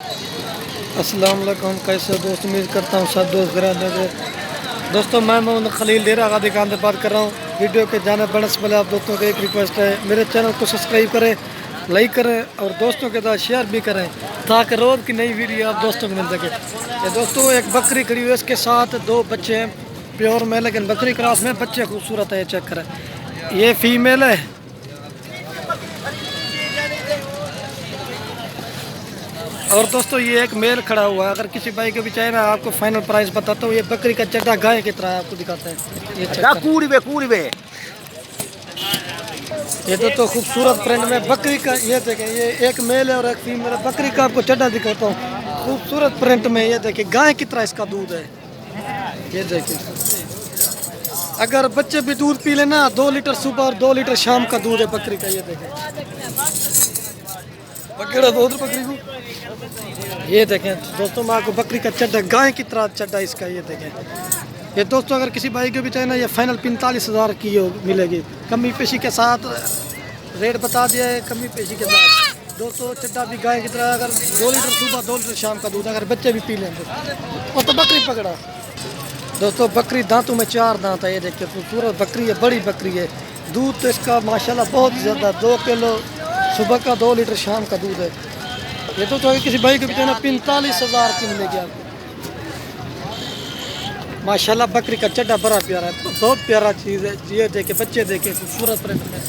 अस्सलाम वालेकुम, कैसे हो दोस्त? उम्मीद करता हूँ सब दोस्त घर होंगे। दोस्तों मैं मोहम्मद खलील देर आगा दुकान से बात कर रहा हूँ। वीडियो के जाने बढ़ने से पहले आप दोस्तों को एक रिक्वेस्ट है, मेरे चैनल को सब्सक्राइब करें, लाइक करें और दोस्तों के साथ शेयर भी करें ताकि रोज़ की नई वीडियो आप दोस्तों को मिल सके। ये दोस्तों एक बकरी खड़ी हुई है, इसके साथ दो बच्चे हैं प्योर में, लेकिन बकरी क्रॉस में बच्चे खूबसूरत है। चेक करें, ये फीमेल है और दोस्तों ये एक मेल खड़ा हुआ है। अगर किसी भाई को भी चाहिए मैं आपको फाइनल प्राइस बताता हूँ। ये बकरी का चड्डा गाय की तरह आपको दिखाते हैं। ये तो खूबसूरत प्रिंट में बकरी का, ये देखें, ये एक मेल है और एक फीमेल है। बकरी का आपको चड्डा दिखाता हूँ खूबसूरत प्रिंट में। ये देखिए गाय की तरह इसका दूध है। ये देखिए, अगर बच्चे भी दूध पी लेना 2 लीटर सुबह और 2 लीटर शाम का दूध है बकरी का। ये देखें पकड़ा बहुत बकरी को। ये देखें दोस्तों, मैं आपको बकरी का चड्डा गाय की तरह चड्डा इसका। ये देखें ये दोस्तों, अगर किसी भाई को भी चाहिए ना, ये फाइनल 45,000 की मिलेगी, कमी पेशी के साथ। रेट बता दिया है कमी पेशी के साथ। दोस्तों चड्डा भी गाय की तरह, अगर 2 लीटर सुबह 2 लीटर शाम का दूध, अगर बच्चे भी पी लेंगे। और तो बकरी पकड़ा दोस्तों, बकरी दांतों में 4 दांत है। ये देखिए खूबसूरत बकरी है, बड़ी बकरी है। दूध तो इसका माशाल्लाह बहुत ज़्यादा, 2 किलो सुबह का, 2 लीटर शाम का दूध है। ये तो अगर किसी भाई को भी देना 45,000 की मिलेगी आपको। माशाल्लाह बकरी का चड्डा बड़ा प्यारा है, बहुत प्यारा चीज़ है। ये देखे, बच्चे देखे खूबसूरत प्रिंट में।